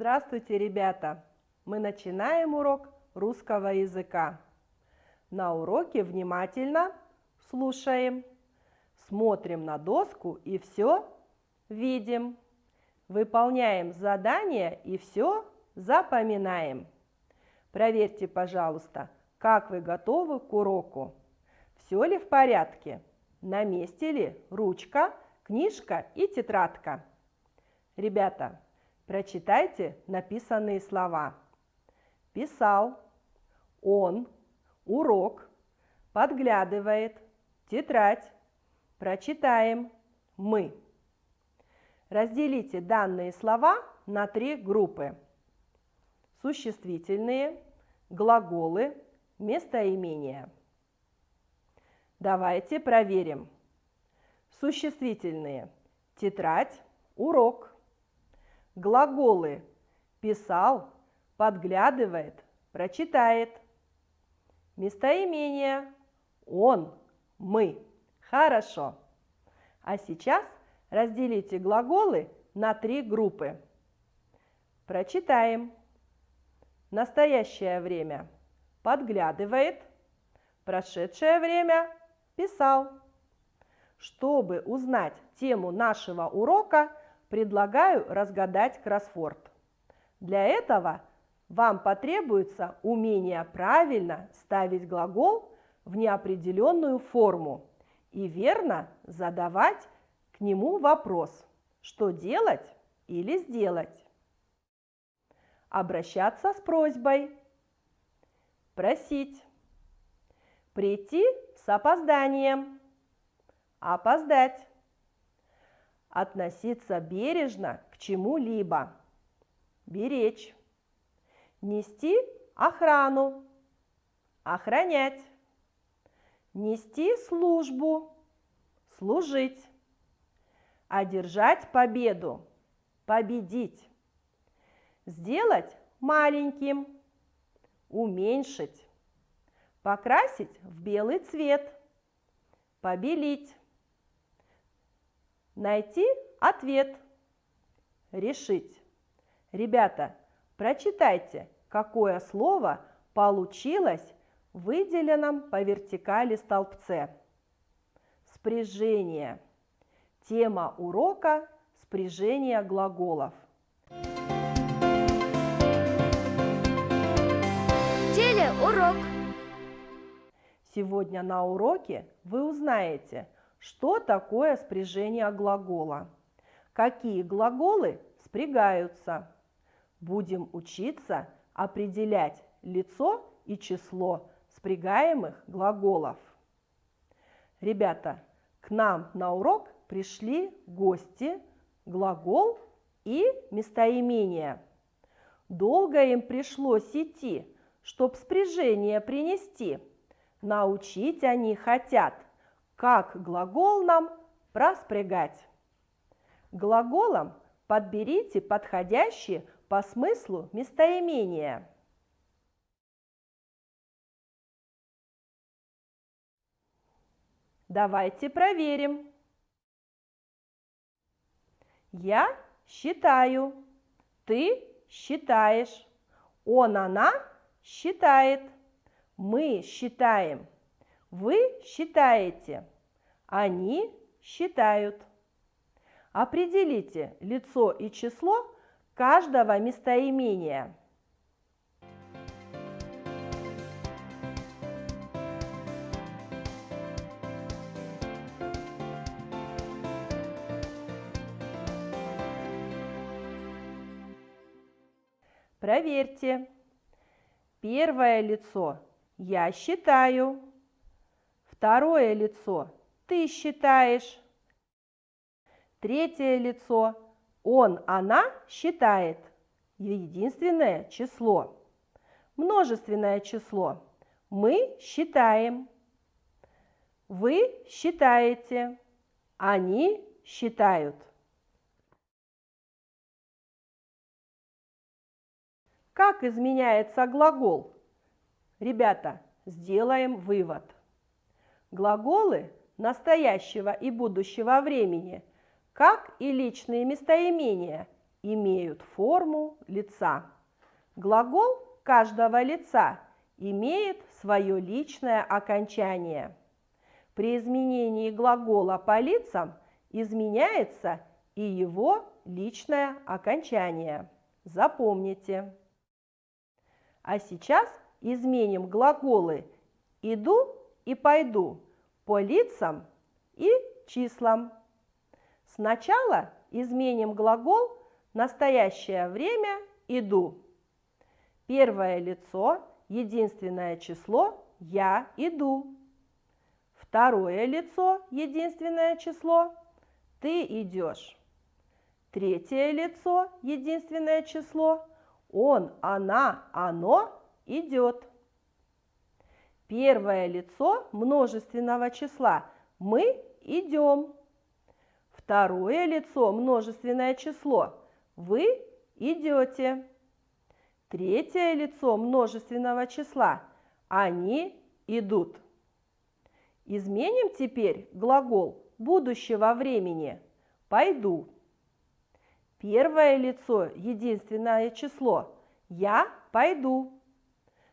Здравствуйте, ребята! Мы начинаем урок русского языка. На уроке внимательно слушаем, смотрим на доску и все видим. Выполняем задания и все запоминаем. Проверьте, пожалуйста, как вы готовы к уроку. Все ли в порядке? На месте ли ручка, книжка и тетрадка? Ребята, прочитайте написанные слова. Писал, он, урок, подглядывает, тетрадь, прочитаем, мы. Разделите данные слова на 3 группы. Существительные, глаголы, местоимения. Давайте проверим. Существительные. Тетрадь, урок. Глаголы. Писал, подглядывает, прочитает. Местоимения. Он, мы. Хорошо. А сейчас разделите глаголы на 3 группы. Прочитаем. Настоящее время подглядывает, прошедшее время писал. Чтобы узнать тему нашего урока, предлагаю разгадать кроссворд. Для этого вам потребуется умение правильно ставить глагол в неопределенную форму и верно задавать к нему вопрос, что делать или сделать. Обращаться с просьбой, просить, прийти с опозданием, опоздать, относиться бережно к чему-либо, беречь, нести охрану, охранять, нести службу, служить, одержать победу, победить, сделать маленьким, уменьшить, покрасить в белый цвет, побелить, найти ответ, решить. Ребята, прочитайте, какое слово получилось в выделенном по вертикали столбце. Спряжение. Тема урока – спряжение глаголов. Урок. Сегодня на уроке вы узнаете, что такое спряжение глагола, какие глаголы спрягаются. Будем учиться определять лицо и число спрягаемых глаголов. Ребята, к нам на урок пришли гости, глагол и местоимение. Долго им пришлось идти, чтоб спряжение принести. Научить они хотят, как глагол нам проспрягать. Глаголом подберите подходящие по смыслу местоимения. Давайте проверим. Я считаю, ты считаешь, он, она считает, мы считаем, вы считаете, они считают. Определите лицо и число каждого местоимения. Проверьте. Первое лицо – я считаю. Второе лицо – ты считаешь. Третье лицо – он, она считает. Единственное число. Множественное число – мы считаем. Вы считаете. Они считают. Как изменяется глагол? Ребята, сделаем вывод. Глаголы настоящего и будущего времени, как и личные местоимения, имеют форму лица. Глагол каждого лица имеет свое личное окончание. При изменении глагола по лицам изменяется и его личное окончание. Запомните. А сейчас изменим глаголы «иду» и «пойду» по лицам и числам. Сначала изменим глагол «настоящее время иду». Первое лицо, единственное число «я иду». Второе лицо, единственное число «ты идешь». Третье лицо, единственное число «он, она, оно идет». Первое лицо множественного числа «мы идем». Второе лицо множественное число «вы идете». Третье лицо множественного числа «они идут». Изменим теперь глагол будущего времени «пойду». Первое лицо единственное число «я пойду».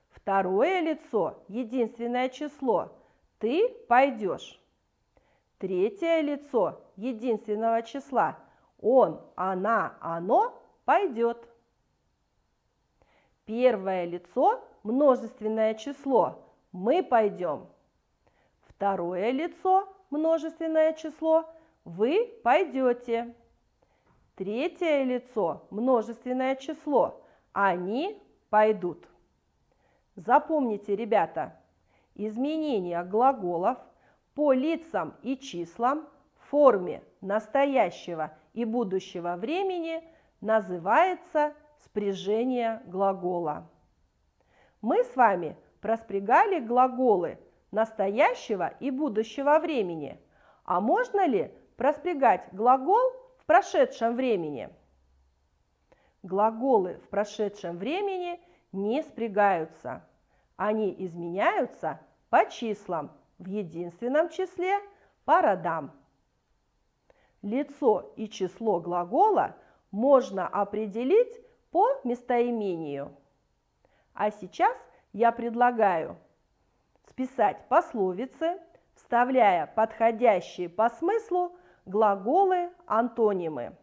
Второе лицо единственное число «ты пойдешь». Третье лицо единственного числа «он, она, оно пойдет». Первое лицо множественное число «мы пойдем». Второе лицо множественное число «вы пойдете». Третье лицо множественное число «они пойдут». Запомните, ребята, изменение глаголов по лицам и числам в форме настоящего и будущего времени называется спряжение глагола. Мы с вами проспрягали глаголы настоящего и будущего времени. А можно ли проспрягать глагол в прошедшем времени? Глаголы в прошедшем времени не спрягаются. Они изменяются по числам, в единственном числе по родам. Лицо и число глагола можно определить по местоимению. А сейчас я предлагаю списать пословицы, вставляя подходящие по смыслу глаголы-антонимы.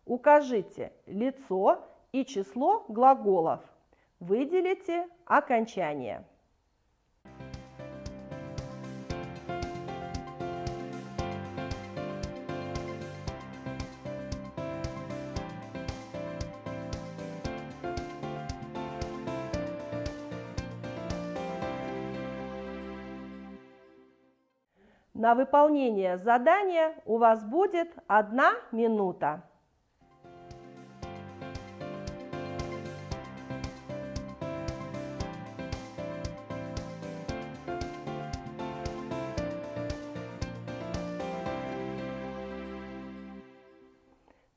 Укажите лицо и число глаголов. Выделите окончание. На выполнение задания у вас будет 1 минута.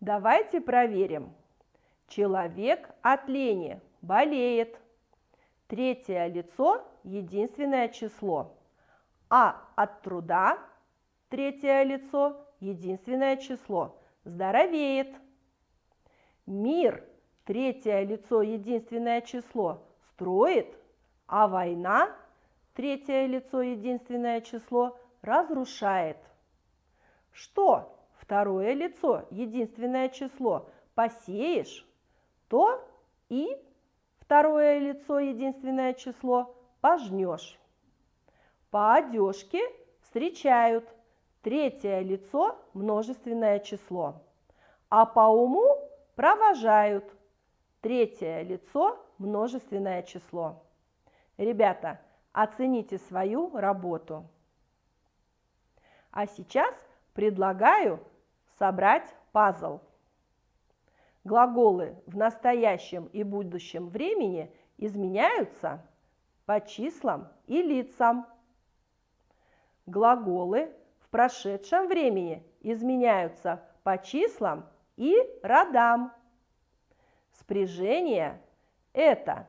Давайте проверим. Человек от лени болеет. Третье лицо – единственное число. А от труда, третье лицо, единственное число, здоровеет. Мир, третье лицо, единственное число, строит, а война, третье лицо, единственное число, разрушает. Что, второе лицо, единственное число, посеешь, то и второе лицо, единственное число, пожнешь. По одежке встречают, третье лицо – множественное число. А по уму провожают, третье лицо – множественное число. Ребята, оцените свою работу. А сейчас предлагаю собрать пазл. Глаголы в настоящем и будущем времени изменяются по числам и лицам. Глаголы в прошедшем времени изменяются по числам и родам. Спряжение – это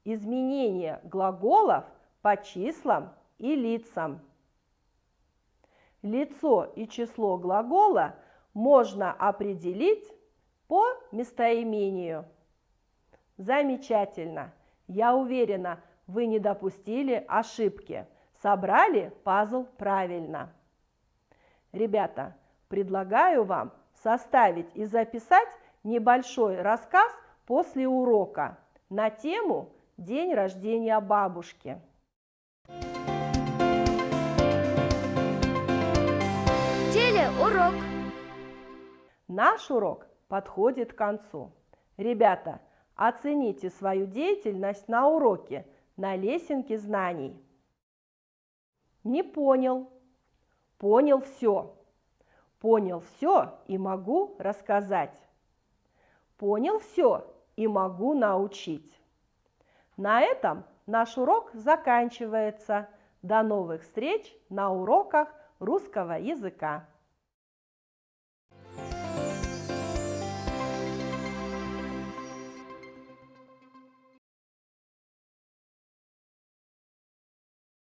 изменение глаголов по числам и лицам. Лицо и число глагола можно определить по местоимению. Замечательно! Я уверена, вы не допустили ошибки. Собрали пазл правильно. Ребята, предлагаю вам составить и записать небольшой рассказ после урока на тему «День рождения бабушки». Телеурок. Наш урок подходит к концу. Ребята, оцените свою деятельность на уроке на лесенке знаний. Не понял. Понял все. Понял все и могу рассказать. Понял все и могу научить. На этом наш урок заканчивается. До новых встреч на уроках русского языка.